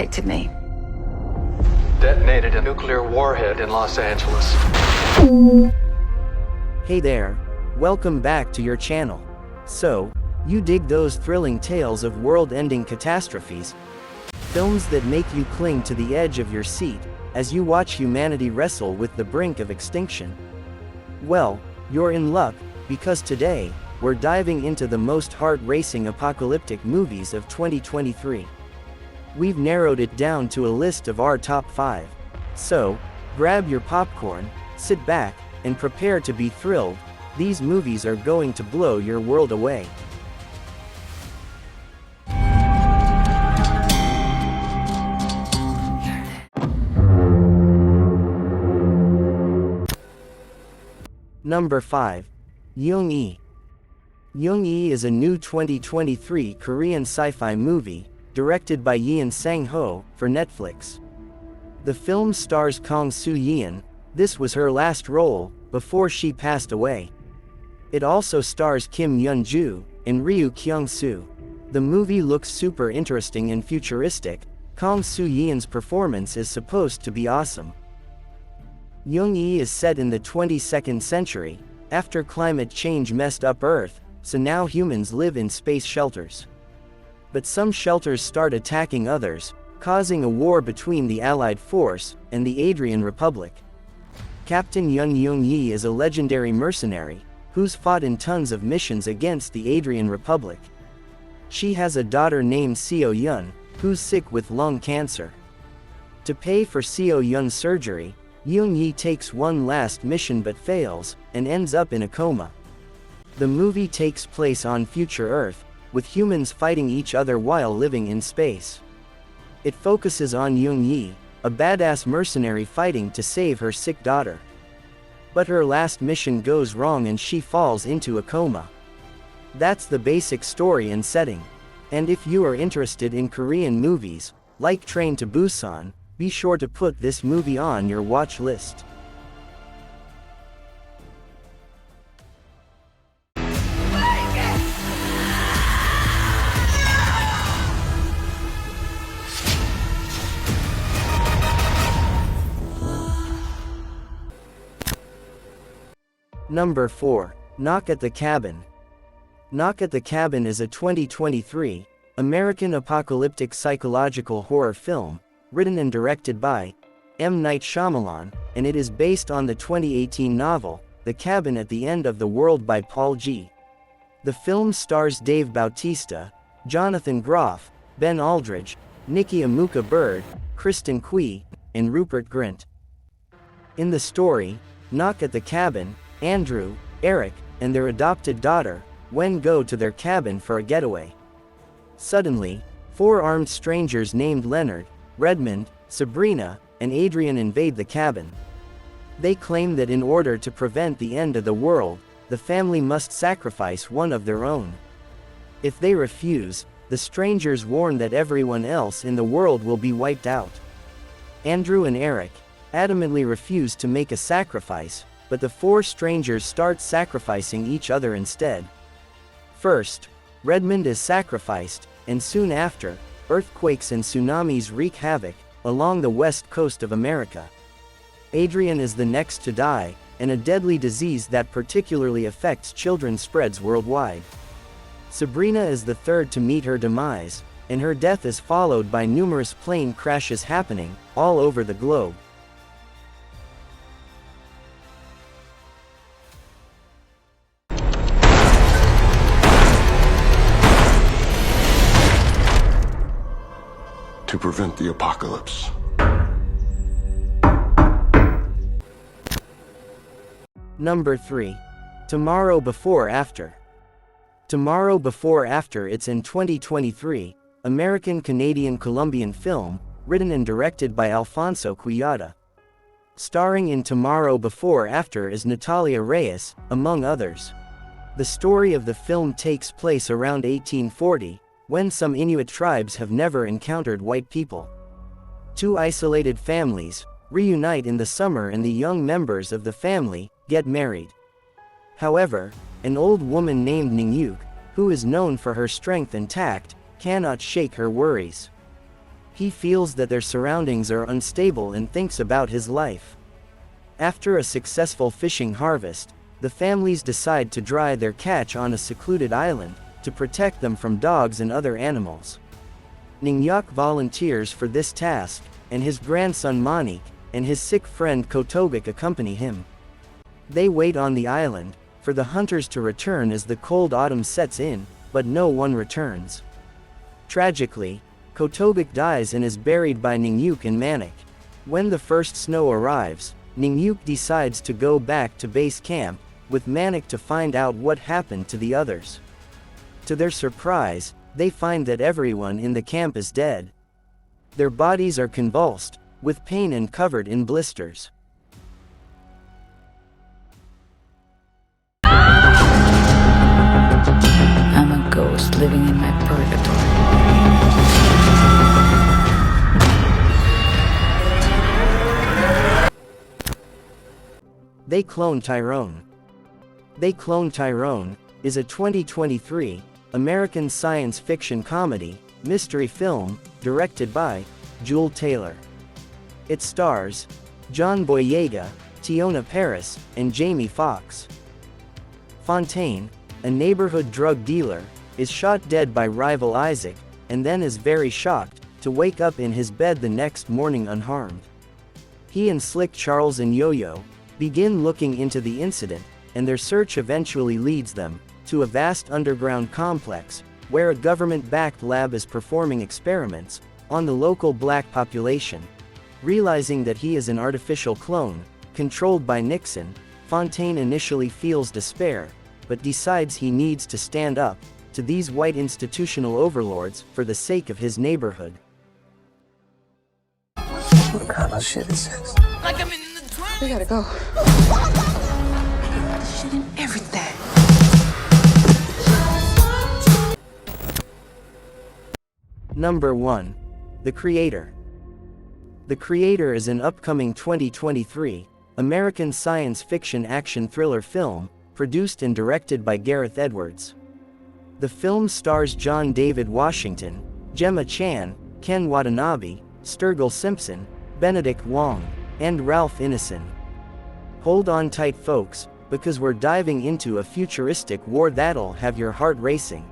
predicted me. Detonated a nuclear warhead in Los Angeles. Hey there, welcome back to your channel. So, you dig those thrilling tales of world-ending catastrophes? Films that make you cling to the edge of your seat, as you watch humanity wrestle with the brink of extinction? Well, you're in luck, because today, we're diving into the most heart-racing apocalyptic movies of 2023. We've narrowed it down to a list of our top 5. So, grab your popcorn, sit back, and prepare to be thrilled. These movies are going to blow your world away. Number 5. Jung-E. Jung-E is a new 2023 Korean sci-fi movie, directed by Yeon Sang-ho, for Netflix. The film stars Kang Soo-yeon. This was her last role, before she passed away. It also stars Kim Yeon-ju, and Ryu Kyung-soo. The movie looks super interesting and futuristic. Kang Soo-yeon's performance is supposed to be awesome. Jung-E is set in the 22nd century, after climate change messed up Earth, so now humans live in space shelters. But some shelters start attacking others, causing a war between the Allied force and the Adrian Republic. Captain Jung-E is a legendary mercenary, who's fought in tons of missions against the Adrian Republic. She has a daughter named Seo-yeon, who's sick with lung cancer. To pay for Seo-yeon's surgery, Jung-E takes one last mission but fails, and ends up in a coma. The movie takes place on future Earth, with humans fighting each other while living in space. It focuses on Jung-E, a badass mercenary fighting to save her sick daughter. But her last mission goes wrong and she falls into a coma. That's the basic story and setting. And if you are interested in Korean movies, like Train to Busan, be sure to put this movie on your watch list. Number 4. Knock at the Cabin. Knock at the Cabin is a 2023 American apocalyptic psychological horror film, written and directed by M. Night Shyamalan, and it is based on the 2018 novel, The Cabin at the End of the World by Paul G. The film stars Dave Bautista, Jonathan Groff, Ben Aldridge, Nikki Amuka Bird, Kristen Cui, and Rupert Grint. In the story, Knock at the Cabin, Andrew, Eric, and their adopted daughter, Wen go to their cabin for a getaway. Suddenly, 4 armed strangers named Leonard, Redmond, Sabrina, and Adrian invade the cabin. They claim that in order to prevent the end of the world, the family must sacrifice one of their own. If they refuse, the strangers warn that everyone else in the world will be wiped out. Andrew and Eric adamantly refuse to make a sacrifice, but the 4 strangers start sacrificing each other instead. First, Redmond is sacrificed, and soon after, earthquakes and tsunamis wreak havoc along the west coast of America. Adrian is the next to die, and a deadly disease that particularly affects children spreads worldwide. Sabrina is the third to meet her demise, and her death is followed by numerous plane crashes happening all over the globe. To prevent the apocalypse. Number 3. Tomorrow Before After. Tomorrow Before After it's an 2023 American-Canadian-Colombian film, written and directed by Alfonso Cuarón. Starring in Tomorrow Before After is Natalia Reyes, among others. The story of the film takes place around 1840, when some Inuit tribes have never encountered white people. 2 isolated families reunite in the summer and the young members of the family get married. However, an old woman named Ningyuk, who is known for her strength and tact, cannot shake her worries. He feels that their surroundings are unstable and thinks about his life. After a successful fishing harvest, the families decide to dry their catch on a secluded island, to protect them from dogs and other animals. Ning-Yuk volunteers for this task, and his grandson Manik, and his sick friend Kotobik accompany him. They wait on the island, for the hunters to return as the cold autumn sets in, but no one returns. Tragically, Kotobik dies and is buried by Ning-Yuk and Manik. When the first snow arrives, Ning-Yuk decides to go back to base camp, with Manik to find out what happened to the others. To their surprise, they find that everyone in the camp is dead. Their bodies are convulsed, with pain and covered in blisters. I'm a ghost living in my purgatory. They Clone Tyrone. They Clone Tyrone is a 2023 American science fiction comedy, mystery film, directed by Jewel Taylor. It stars John Boyega, Tiona Paris, and Jamie Foxx. Fontaine, a neighborhood drug dealer, is shot dead by rival Isaac, and then is very shocked to wake up in his bed the next morning unharmed. He and Slick Charles and Yo-Yo begin looking into the incident, and their search eventually leads them to a vast underground complex, where a government-backed lab is performing experiments on the local black population. Realizing that he is an artificial clone, controlled by Nixon, Fontaine initially feels despair, but decides he needs to stand up to these white institutional overlords for the sake of his neighborhood. What kind of shit is this? We gotta go. Shit in everything. Number 1. The Creator. The Creator is an upcoming 2023 American science fiction action thriller film, produced and directed by Gareth Edwards. The film stars John David Washington, Gemma Chan, Ken Watanabe, Sturgill Simpson, Benedict Wong, and Ralph Ineson. Hold on tight, folks, because we're diving into a futuristic war that'll have your heart racing.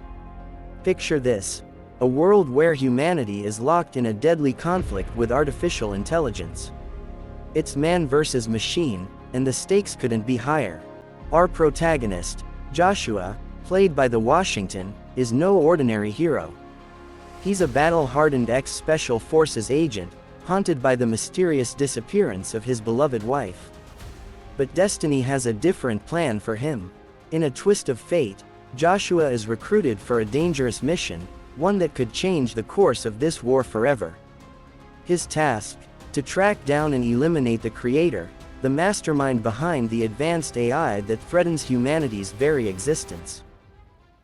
Picture this: a world where humanity is locked in a deadly conflict with artificial intelligence. It's man versus machine, and the stakes couldn't be higher. Our protagonist, Joshua, played by the Washington, is no ordinary hero. He's a battle-hardened ex-Special Forces agent, haunted by the mysterious disappearance of his beloved wife. But destiny has a different plan for him. In a twist of fate, Joshua is recruited for a dangerous mission, one that could change the course of this war forever. His task: to track down and eliminate the Creator, the mastermind behind the advanced AI that threatens humanity's very existence.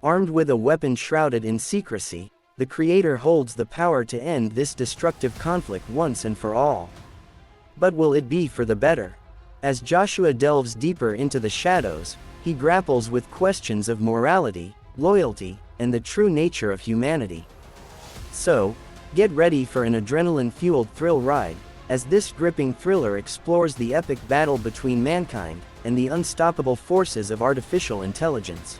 Armed with a weapon shrouded in secrecy, the Creator holds the power to end this destructive conflict once and for all. But will it be for the better? As Joshua delves deeper into the shadows, he grapples with questions of morality, loyalty, and the true nature of humanity. So, get ready for an adrenaline-fueled thrill ride, as this gripping thriller explores the epic battle between mankind and the unstoppable forces of artificial intelligence.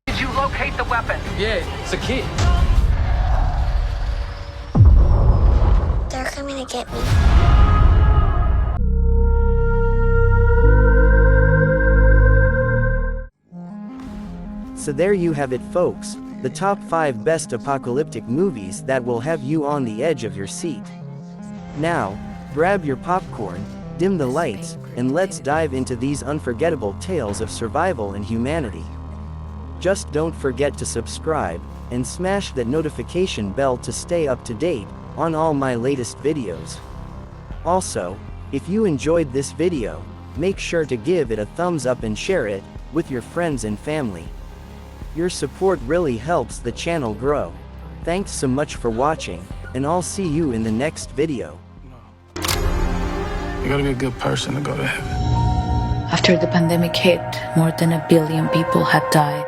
Did you locate the weapon? Yeah, it's a kid. They're coming to get me. So there you have it, folks, the top 5 best apocalyptic movies that will have you on the edge of your seat. Now, grab your popcorn, dim the lights, and let's dive into these unforgettable tales of survival and humanity. Just don't forget to subscribe, and smash that notification bell to stay up to date on all my latest videos. Also, if you enjoyed this video, make sure to give it a thumbs up and share it with your friends and family. Your support really helps the channel grow. Thanks so much for watching, and I'll see you in the next video. You gotta be a good person to go to heaven. After the pandemic hit, more than 1 billion people have died.